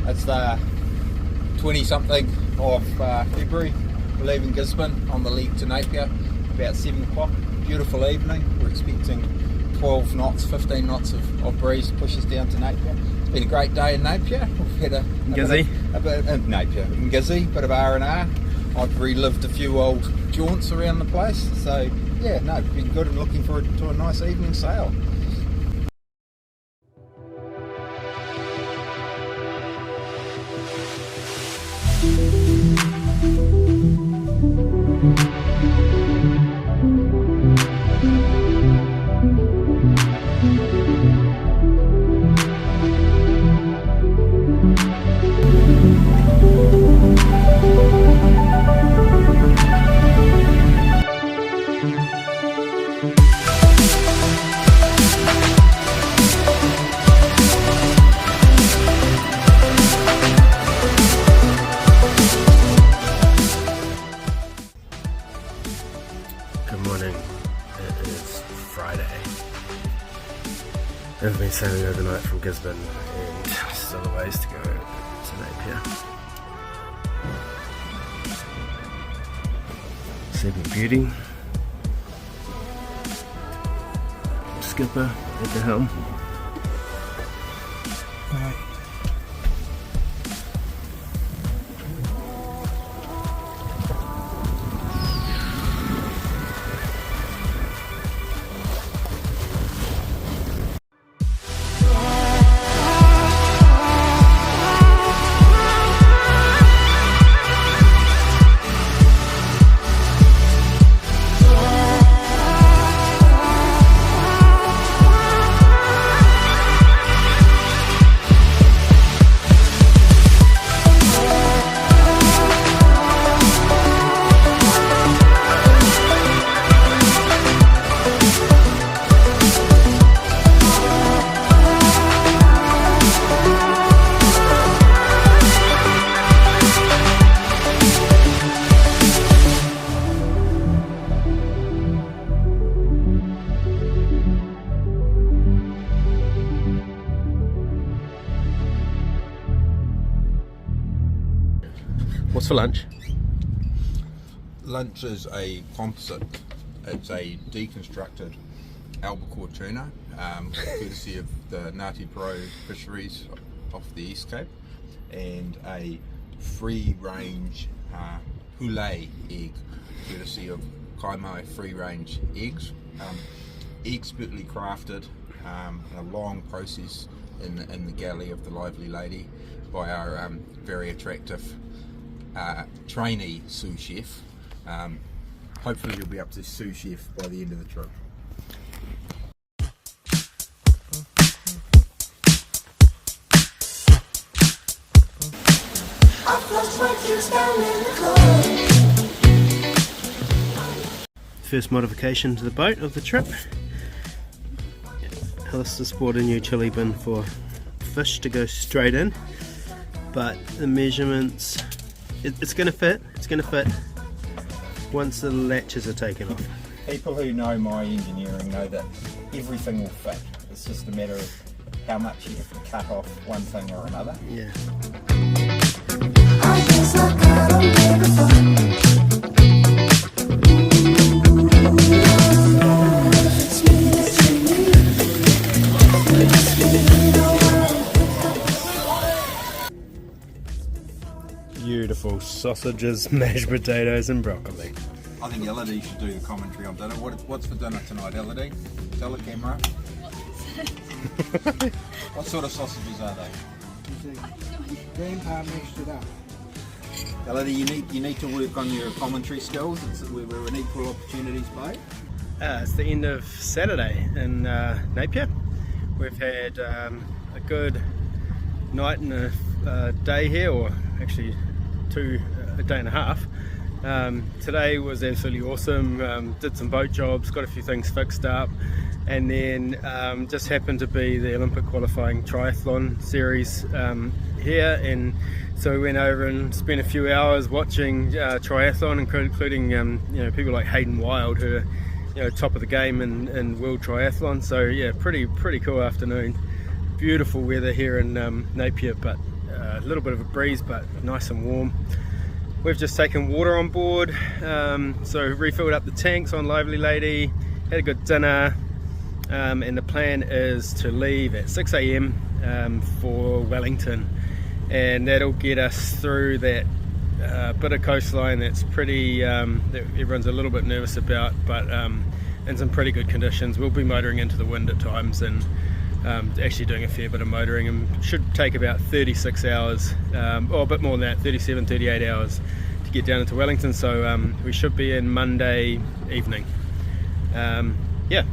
It's the 20-something of February. We're leaving Gisborne on the leg to Napier about 7 o'clock. Beautiful evening. We're expecting 12 knots, 15 knots of breeze to push us down to Napier. It's been a great day in Napier. We've had a bit of Napier, in Gizzy, bit of R&R. I've relived a few old jaunts around the place. So yeah, no, it's been good and looking forward to a nice evening sail. Good morning, it is Friday. I've been sailing overnight from Gisborne and still a ways to go to Napier. Sleeping Beauty, skipper at the helm. What's for lunch? Lunch is a composite. It's a deconstructed albacore tuna, courtesy of the Napier fisheries off the East Cape, and a free-range poulet egg, courtesy of Kaimai free-range eggs, expertly crafted in a long process in the galley of the Lively Lady by our very attractive trainee sous chef. Hopefully you'll be up to sous chef by the end of the trip. First modification to the boat of the trip. Alistair's bought a new chili bin for fish to go straight in, but the measurements, it's going to fit once the latches are taken off. People who know my engineering know that everything will fit. It's just a matter of how much you have to cut off one thing or another. Yeah. I guess I got on before. Beautiful sausages, mashed potatoes and broccoli. I think Elodie should do the commentary on dinner. What's for dinner tonight, Elodie? Tell the camera. What sort of sausages are they? Grandpa mixed it up. Elodie, you need to work on your commentary skills. We're an equal opportunities boat. It's the end of Saturday in Napier. We've had a good night and a day here, or actually a day and a half. Today was absolutely awesome. Did some boat jobs, got a few things fixed up, and then just happened to be the Olympic qualifying triathlon series here, and so we went over and spent a few hours watching triathlon, including people like Hayden Wild, who are top of the game in world triathlon. So yeah, pretty cool afternoon. Beautiful weather here in Napier, but a little bit of a breeze, but nice and warm. We've just taken water on board, so refilled up the tanks on Lively Lady, had a good dinner, and the plan is to leave at 6 AM for Wellington, and that'll get us through that bit of coastline that's pretty, that everyone's a little bit nervous about, but in some pretty good conditions. We'll be motoring into the wind at times, and actually doing a fair bit of motoring, and should take about 36 hours, or a bit more than that, 37, 38 hours to get down into Wellington, so we should be in Monday evening. Yeah.